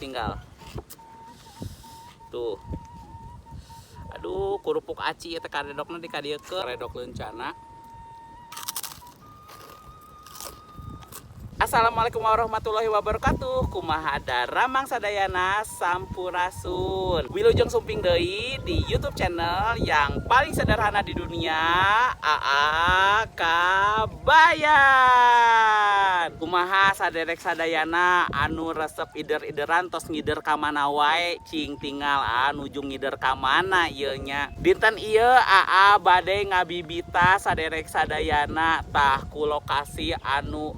tinggal. Tuh. Aduh, kurupuk aci eta karedokna dikadiekeun karedok lencana. Assalamualaikum warahmatullahi wabarakatuh. Kumaha daramang sadayana sampurasun. Wilujeng sumping deui di YouTube channel yang paling sederhana di dunia, AA Kabayan. Kumaha saderek sadayana anu resep ider-ideran tos ngider ka mana wae, cing tinggal nuju ngider ka mana ieu nya. Dinten ieu AA bade ngabibita saderek sadayana tah ku lokasi anu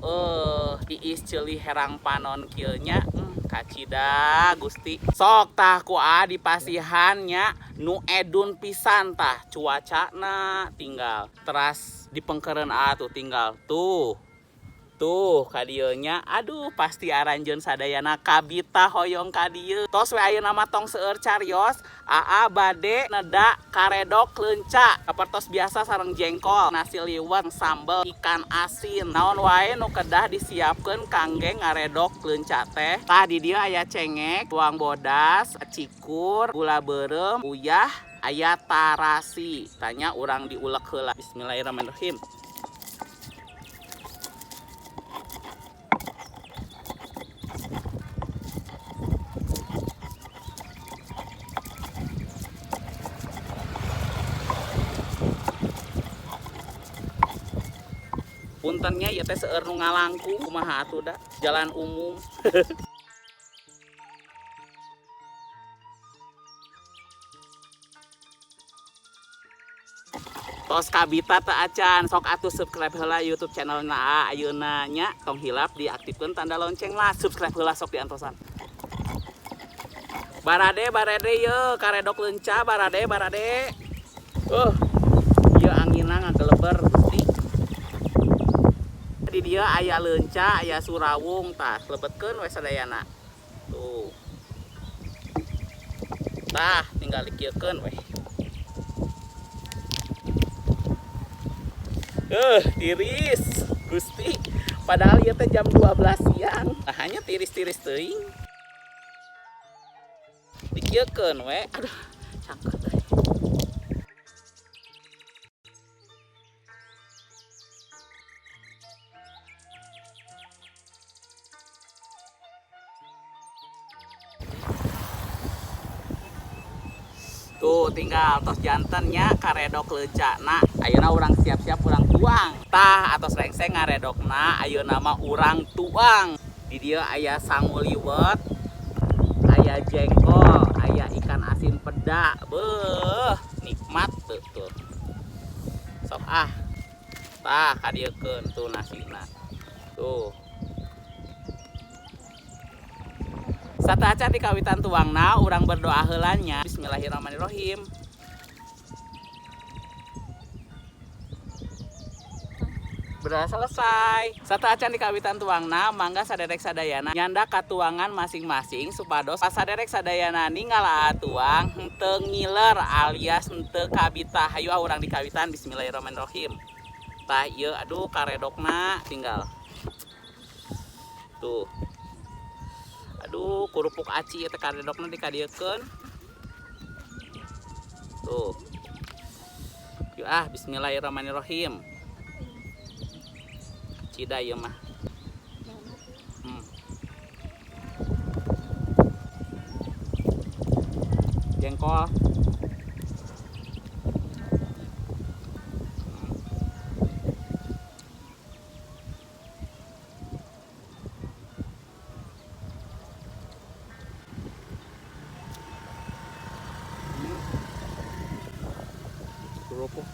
tiis ceuli herang panon kieu nya. Kacida Gusti. Sok tah ku dipasihannya nu edun pisan tah cuacana tinggal. Teras dipengkeureun tuh tinggal tuh. Tuh kadieu nya, aduh pasti aranjeun sadayana kabita hoyong kadieu. Tos we ayeuna mah tong seueur carios, AA bade neda karedok leunca. Sapertos biasa sareng jengkol, nasi liwet, sambel, ikan asin. Naon wae nu kedah disiapkeun kangge ngaredok leunca teh. Tah di dieu aya cengek, bawang bodas, cikur, gula beureum, uyah, aya tarasi. Tanya urang diulek heula. Bismillahirrahmanirrahim. Puntennya ya teh seueur nu ngalangkung kumaha atuh da jalan umum. Tos kabita teu acan sok atuh subscribe heula YouTube channel na ayeuna nya tong hilap diaktifkeun tanda lonceng lah, subscribe heula sok diantosan. Barade ye karedok leunca barade. Ieu angina ngageleber Gusti. Di dia aya leunca, aya surawung tah lebetkeun we sadayana. Tuh. Tah tinggal dikieukeun we. Tiris Gusti. Padahal ieu teh jam 12 siang. Nah, hanya tiris-tiris teuing. Dikieukeun we. Aduh, cangkeh deui. Tuh tinggal tos jantannya karedok lencana. Ayeuna urang siap-siap urang tuang. Tah atos rengseng ngaredokna ayeuna mah urang tuang. Di dieu aya sangu liwet, aya jengkol, aya ikan asin peda. Beuh, nikmat betul. Sok tah kadiekeun tuh nasina. Tuh. Sataacan di kawitan tuangna urang berdoa heulanya. Bismillahirrahmanirrahim. Berdoa selesai. Sataacan di kawitan tuangna mangga saderek sadayana nyanda ka tuangan masing-masing supados saderek sadayana ningala tuang henteu ngiler alias henteu kabita. Hayu urang di kawitan. Bismillahirrahmanirrahim. Tah ieu aduh karedokna tinggal. Tuh. Aduh, kurupuk aci eta karedokna dikadiekeun. Tuh. Yuk bismillahirrahmanirrahim. Cida ieu mah. Jengkol. Kerupuk.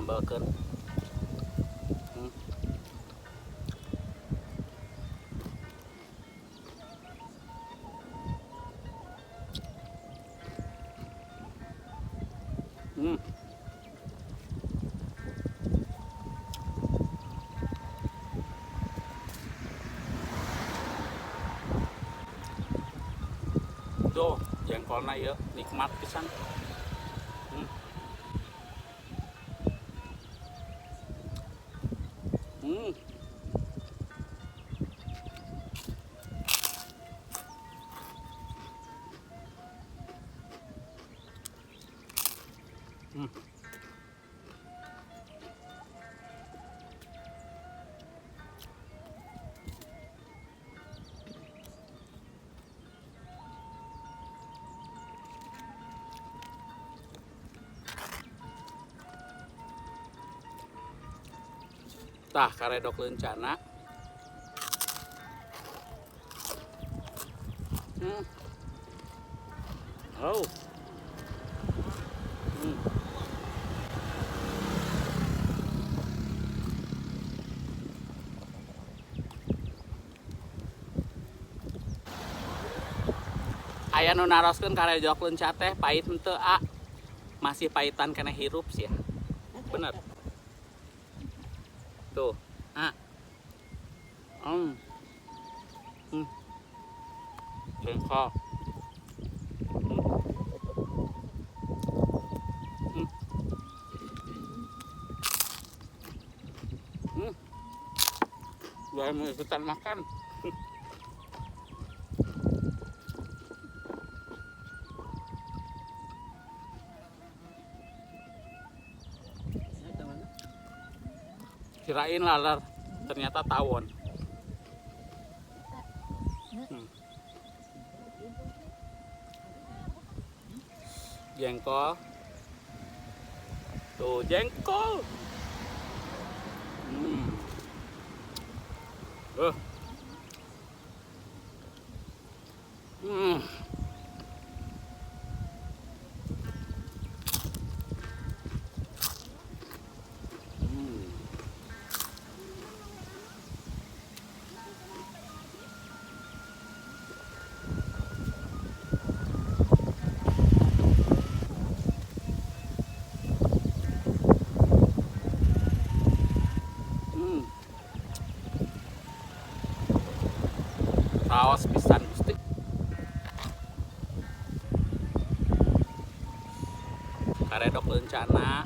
sambelkeun. Tuh, jengkolna ya nikmat pisan. Hmm. Hmm. Hmm. Tah karedok lencana. Oh. Aya nu naroskeun karedok leunca teh pait henteu a. Masih paitan kena hirup sih ya. Bener. Tuh. Ah. Jengkol. Gua mau ikutan makan. Kirain laler, ternyata tawon. Jengkol. Tuh jengkol. Raos pisan Gusti. Karedok lencana.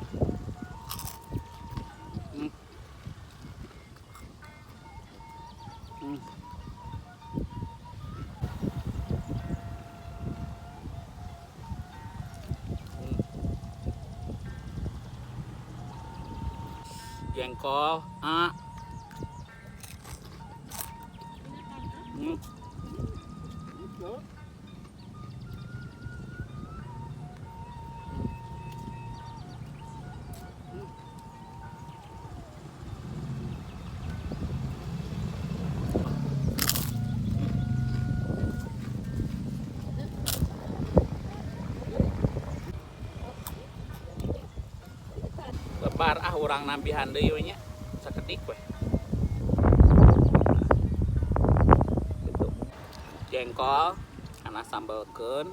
Jengkol, lebar urang nambihan deui nya saketik we. Gitu. Jengkol kana sambelkeun.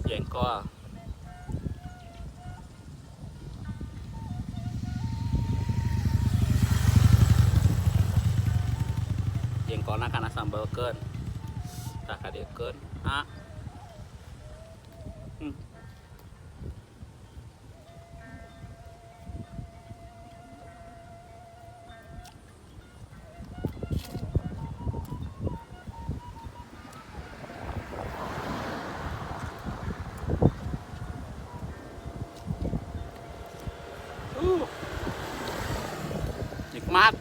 Jengkol. Jengkolna kana sambelkeun. Tah kadeukeun. Nikmat.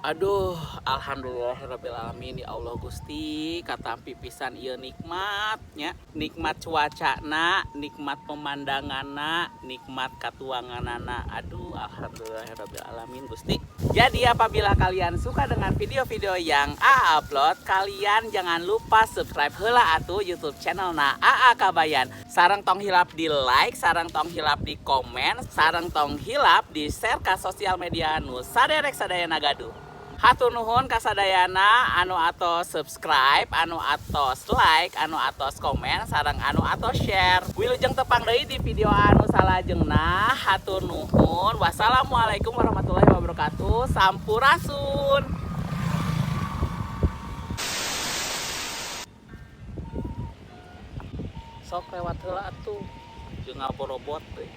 Aduh, alhamdulillahirrabbilalamin ya Allah Gusti, katampi pisan ieu nikmatnya, nikmat cuacana, nikmat pemandanganna, nikmat katuanganana. Aduh, alhamdulillahirrabbilalamin Gusti. Jadi apabila kalian suka dengan video-video yang AA upload, kalian jangan lupa subscribe heula atuh YouTube channel na AA Kabayan. Sareng tong hilap di like, sareng tong hilap di komen, sareng tong hilap di share ke sosial media nu saderek sadayana gaduh. Hatur nuhun kasadayana anu atos subscribe, anu atos like, anu atos komen, sareng anu atos share. Wilujeng tepang deui di video anu salajengna. Hatur nuhun. Wassalamualaikum warahmatullahi wabarakatuh. Sampurasun. Sok lewat heula atuh. Jeung ngaborobot teh.